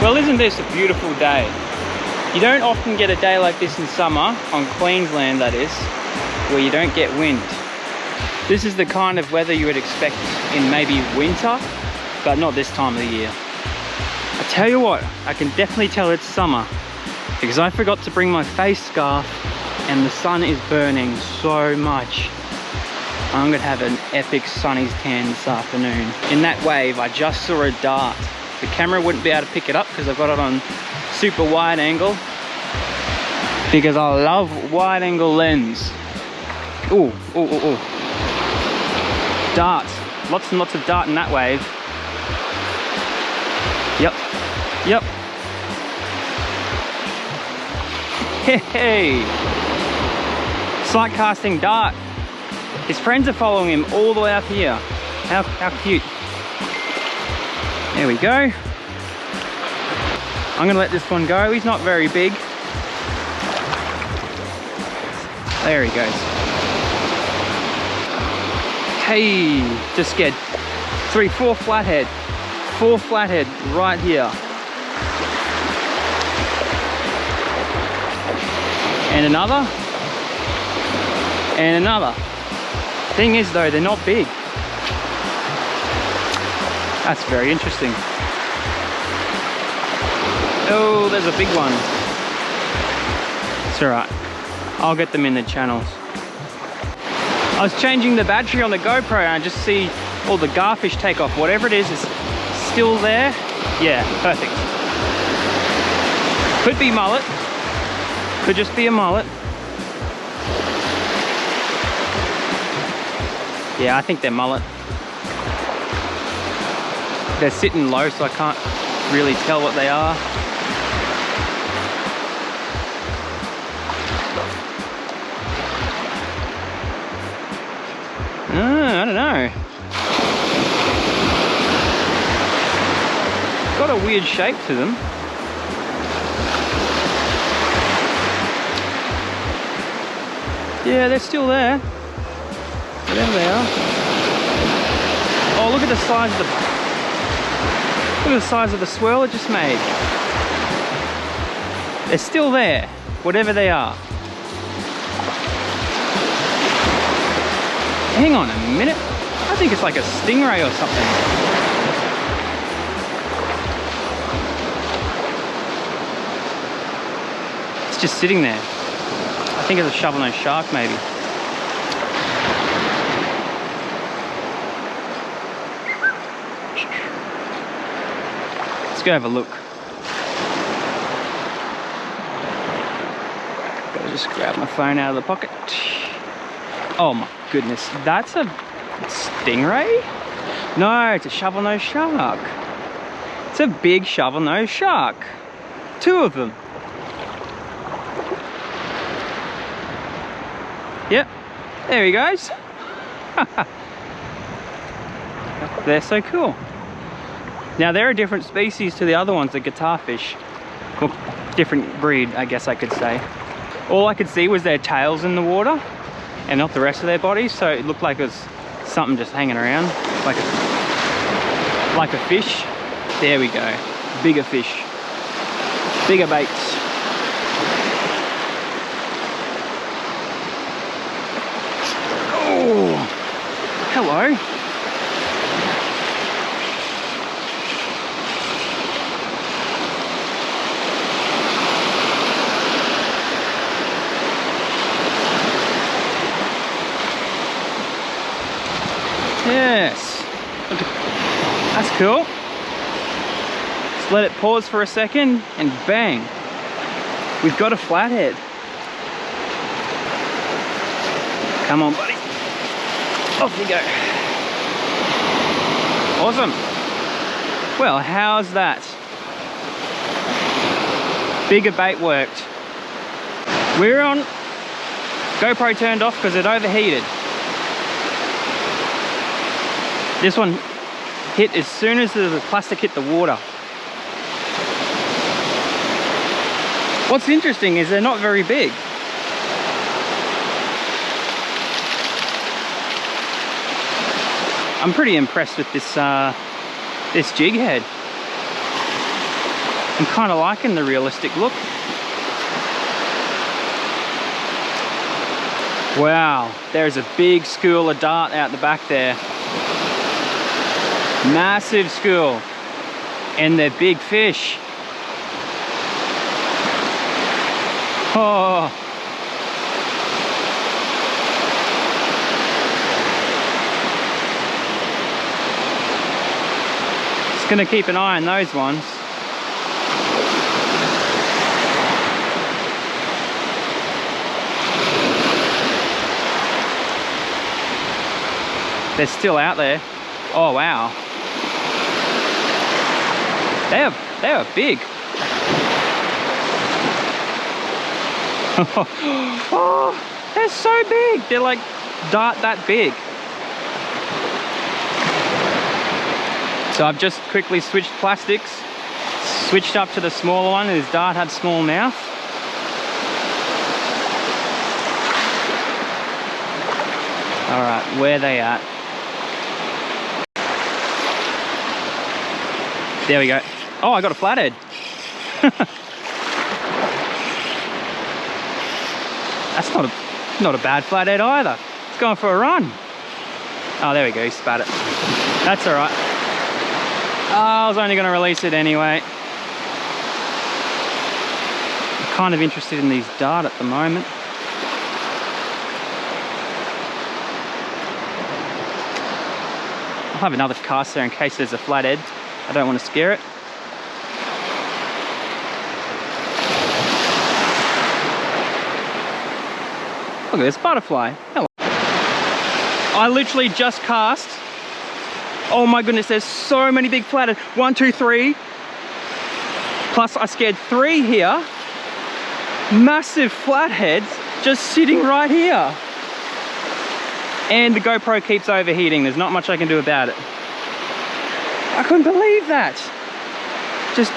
Well, isn't this a beautiful day? You don't often get a day like this in summer, on Queensland that is, where you don't get wind. This is the kind of weather you would expect in maybe winter, but not this time of the year. I tell you what, I can definitely tell it's summer because I forgot to bring my face scarf and the sun is burning so much. I'm gonna have an epic sunny tan this afternoon. In that wave, I just saw a dart. The camera wouldn't be able to pick it up because I've got it on super wide angle. Because I love wide angle lens. Ooh, ooh, ooh, ooh. Dart. Lots and lots of dart in that wave. Yep. Yep. Hey. Sight casting dart. His friends are following him all the way up here. How cute. There we go. I'm gonna let this one go. He's not very big. There he goes. Hey, just scared. 4 flathead. 4 flathead right here. And another. And another. Thing is though, they're not big. That's very interesting. Oh, there's a big one. It's alright. I'll get them in the channels. I was changing the battery on the GoPro and I just see all the garfish take off. Whatever it is still there. Yeah, perfect. Could be mullet. Could just be a mullet. Yeah, I think they're mullet. They're sitting low, so I can't really tell what they are. I don't know. Got a weird shape to them. Yeah, they're still there. Whatever they are. Oh, look at the size of the... Look at the size of the swirl it just made. They're still there, whatever they are. Hang on a minute. I think it's like a stingray or something. It's just sitting there. I think it's a shovel-nosed shark maybe. Let's go have a look. Gotta just grab my phone out of the pocket. Oh my goodness, that's a stingray? No, it's a shovel-nosed shark. It's a big shovel-nosed shark. 2 of them. Yep, there he goes. They're so cool. Now they're a different species to the other ones, the guitarfish. Well, different breed, I guess I could say. All I could see was their tails in the water and not the rest of their bodies, so it looked like it was something just hanging around, like a fish. There we go, bigger fish, bigger baits. Oh, hello. Yes, that's cool. Let's let it pause for a second and bang, we've got a flathead. Come on buddy, off you go. Awesome. Well, how's that? Bigger bait worked. We're on, GoPro turned off because it overheated. This one hit as soon as the plastic hit the water. What's interesting is they're not very big. I'm pretty impressed with this this jig head. I'm kind of liking the realistic look. Wow, there's a big school of dart out the back there. Massive school. And they're big fish. Oh. Just gonna keep an eye on those ones. They're still out there. Oh wow. They are big. Oh, they're so big. They're like dart that big. So I've just quickly switched plastics, switched up to the smaller one. His dart had small mouth. All right, where are they at? There we go. Oh, I got a flathead. That's not a bad flathead either. It's going for a run. Oh, there we go, he spat it. That's all right. Oh, I was only gonna release it anyway. I'm kind of interested in these dart at the moment. I'll have another cast there in case there's a flathead. I don't want to scare it. Look at this butterfly. Hello. I literally just cast. Oh my goodness, there's so many big flatheads. 1, 2, 3. Plus I scared 3 here. Massive flatheads just sitting right here. And the GoPro keeps overheating. There's not much I can do about it. I couldn't believe that. Just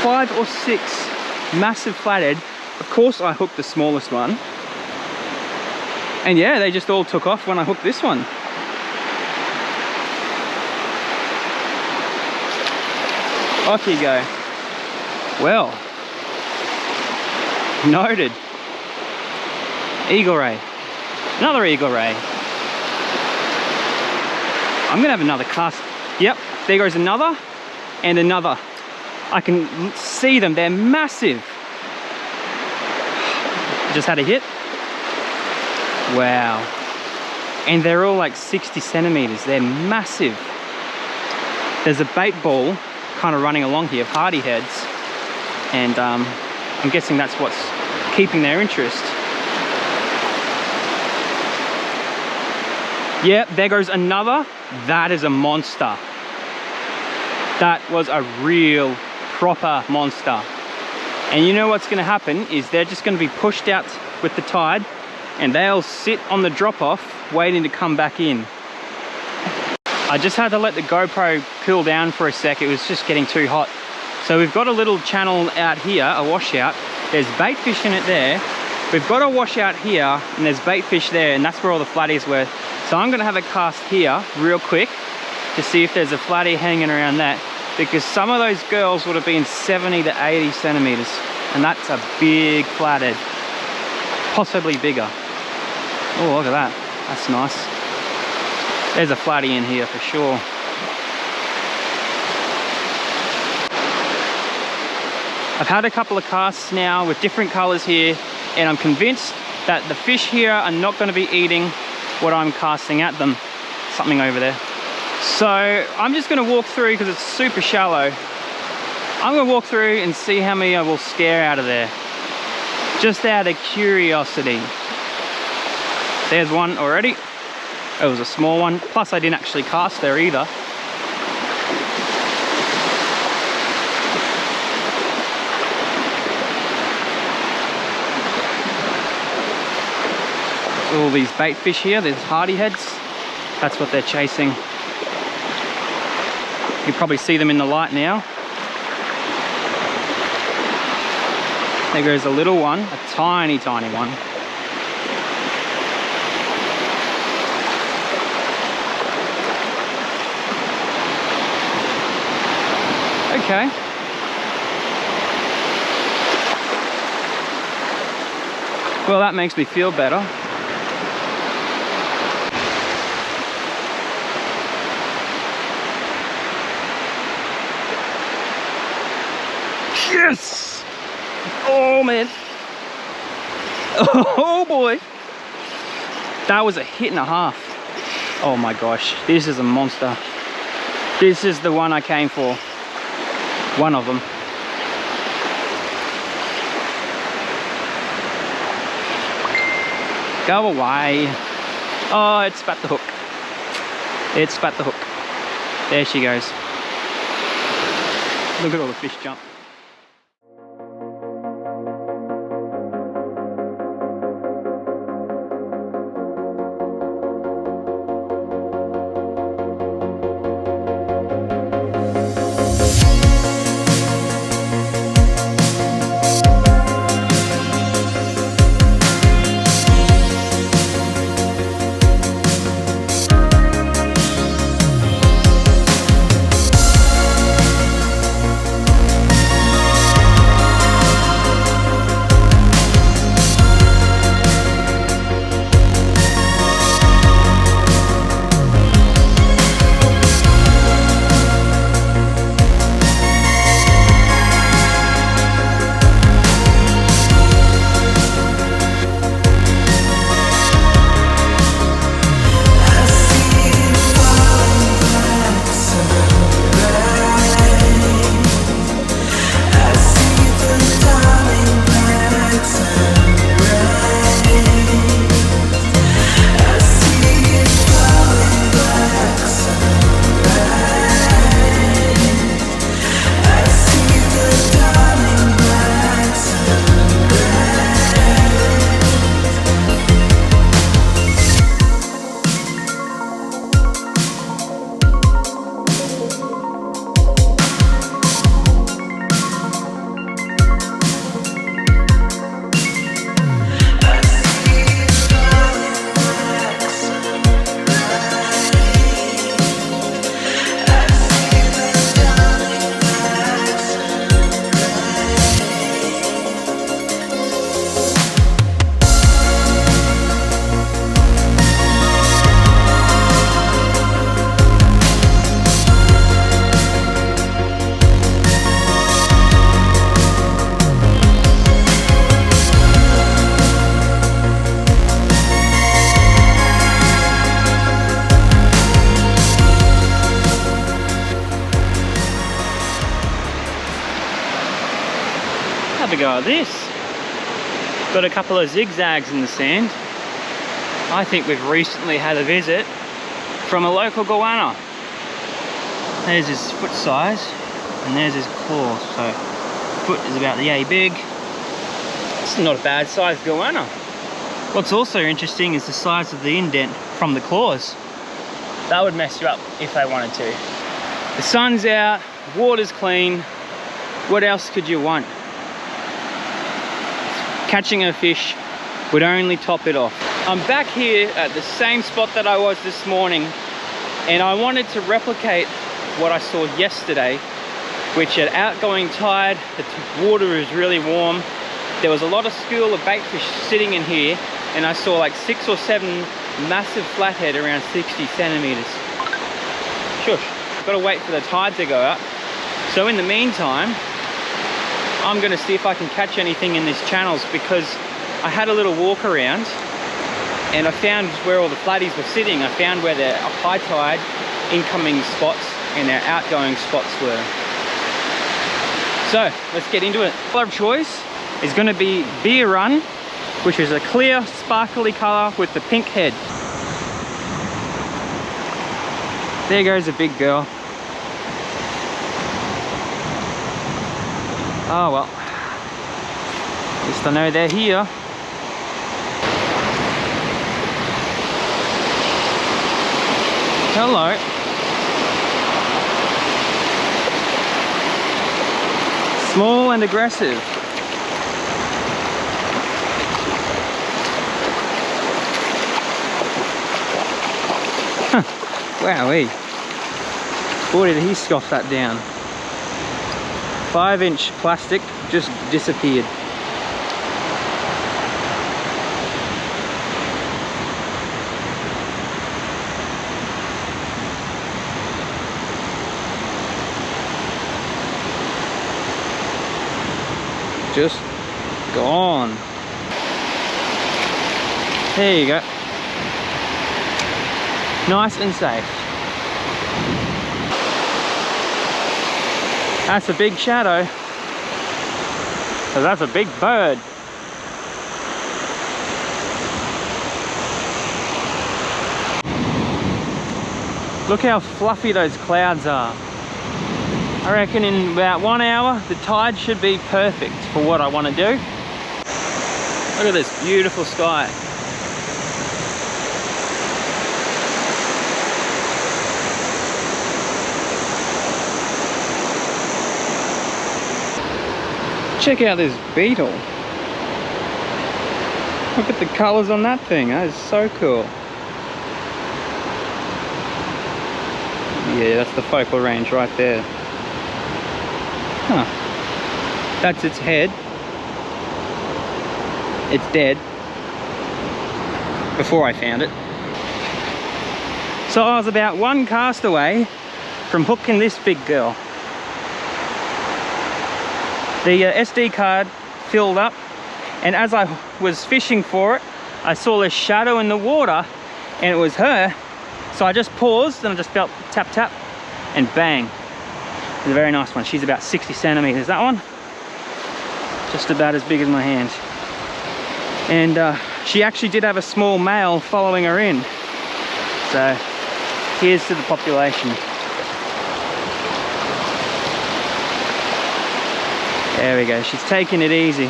5 or 6 massive flathead. Of course I hooked the smallest one. And yeah, they just all took off when I hooked this one. Off you go. Well, noted. Eagle ray. Another eagle ray. I'm gonna have another cast. Yep, there goes another and another. I can see them, they're massive. Just had a hit. Wow. And they're all like 60 centimeters. They're massive. There's a bait ball kind of running along here of hardy heads. And I'm guessing that's what's keeping their interest. Yep, there goes another. That is a monster. That was a real proper monster. And you know what's going to happen is they're just going to be pushed out with the tide and they'll sit on the drop-off waiting to come back in. I just had to let the GoPro cool down for a sec. It was just getting too hot. So we've got a little channel out here, a washout. There's bait fish in it there. We've got a washout here and there's bait fish there, and that's where all the flatties were. So I'm going to have a cast here real quick to see if there's a flatty hanging around that, because some of those girls would have been 70 to 80 centimeters, and that's a big flathead, possibly bigger. Oh, look at that. That's nice. There's a flatty in here for sure. I've had a couple of casts now with different colors here, and I'm convinced that the fish here are not going to be eating what I'm casting at them. Something over there. So I'm just going to walk through because it's super shallow. I'm going to walk through and see how many I will scare out of there, just out of curiosity. There's one already. It was a small one, plus I didn't actually cast there either. All these bait fish here, there's hardy heads. That's what they're chasing. You can probably see them in the light now. There goes a little one, a tiny, tiny one. Okay. Well, that makes me feel better. Yes! Oh, man. Oh, boy. That was a hit and a half. Oh, my gosh. This is a monster. This is the one I came for. One of them. Go away. Oh, it spat the hook. It spat the hook. There she goes. Look at all the fish jump. Have a go at this. Got a couple of zigzags in the sand. I think we've recently had a visit from a local goanna. There's his foot size and there's his claw. So foot is about yay big. It's not a bad sized goanna. What's also interesting is the size of the indent from the claws. That would mess you up if they wanted to. The sun's out, water's clean. What else could you want? Catching a fish would only top it off. I'm back here at the same spot that I was this morning, and I wanted to replicate what I saw yesterday, which at outgoing tide, the water is really warm. There was a lot of school of baitfish sitting in here, and I saw like 6 or 7 massive flathead around 60 centimeters. Shush, I've got to wait for the tide to go up. So in the meantime, I'm going to see if I can catch anything in these channels, because I had a little walk around and I found where all the flatties were sitting. I found where their high tide incoming spots and their outgoing spots were. So let's get into it. Color of choice is going to be Beer Run, which is a clear sparkly color with the pink head. There goes a big girl. Oh well, at least I know they're here. Hello. Small and aggressive. Wowee. Boy, did he scoff that down. 5-inch plastic just disappeared. Just gone. There you go. Nice and safe. That's a big shadow. So that's a big bird. Look how fluffy those clouds are. I reckon in about 1 hour, the tide should be perfect for what I want to do. Look at this beautiful sky. Check out this beetle. Look at the colours on that thing. That is so cool. Yeah, that's the focal range right there. Huh. That's its head. It's dead. Before I found it. So I was about 1 cast away from hooking this big girl. The SD card filled up, and as I was fishing for it, I saw a shadow in the water, and it was her. So I just paused and I just felt tap tap, and bang. It's a very nice one. She's about 60 centimeters. That one, just about as big as my hand. And she actually did have a small male following her in. So here's to the population. There we go, she's taking it easy.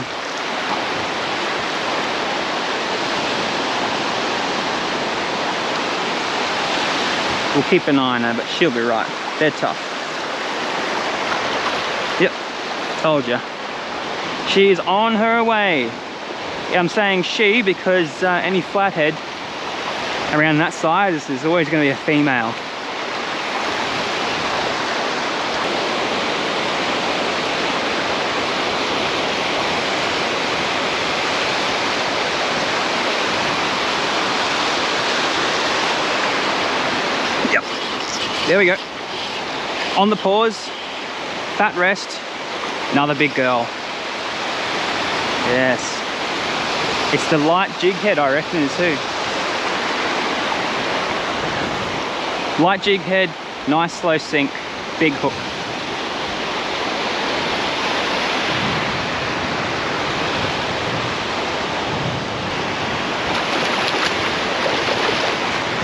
We'll keep an eye on her, but she'll be right. They're tough. Yep, told ya. She is on her way. I'm saying she because any flathead around that size is always going to be a female. There we go. On the pause, fat rest, another big girl. Yes. It's the light jig head, I reckon, too. Light jig head, nice slow sink, big hook.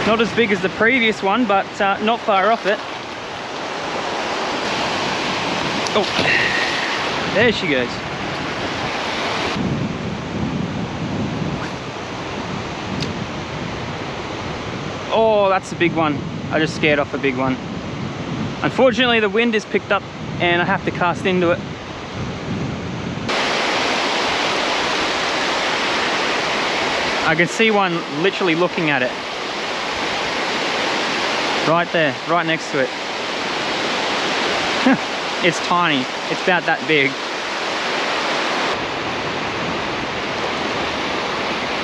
Not as big as the previous one, but not far off it. Oh, there she goes. Oh, that's a big one. I just scared off a big one. Unfortunately, the wind is picked up and I have to cast into it. I can see one literally looking at it. Right there, right next to it. It's tiny. It's about that big.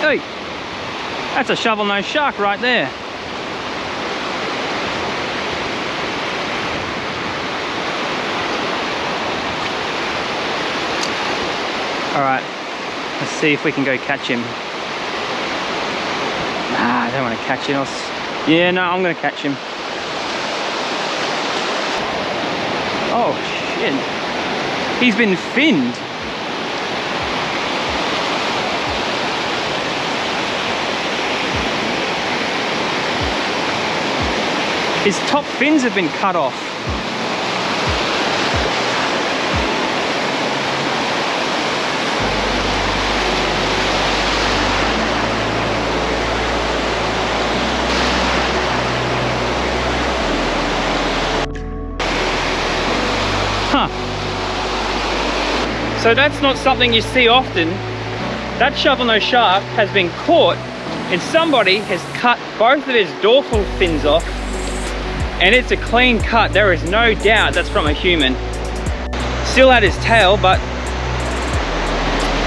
Hey, that's a shovel-nosed shark right there. All right, let's see if we can go catch him. Nah, I don't want to catch him. Yeah, no, I'm going to catch him. Oh, shit. He's been finned. His top fins have been cut off. Huh. So that's not something you see often. That shovel-nosed shark has been caught and somebody has cut both of his dorsal fins off, and it's a clean cut. There is no doubt that's from a human. Still had his tail, but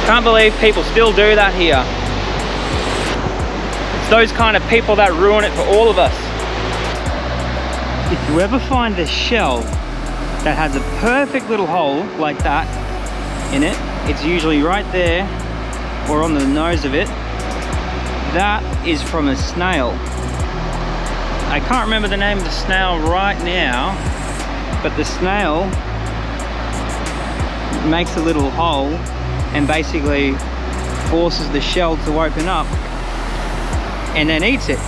can't believe people still do that here. It's those kind of people that ruin it for all of us. If you ever find a shell that has a perfect little hole like that in it, it's usually right there or on the nose of it. That is from a snail. I can't remember the name of the snail right now, but the snail makes a little hole and basically forces the shell to open up and then eats it.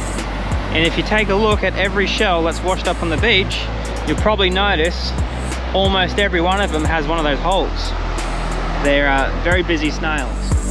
And if you take a look at every shell that's washed up on the beach, you'll probably notice almost every one of them has one of those holes. They're very busy snails.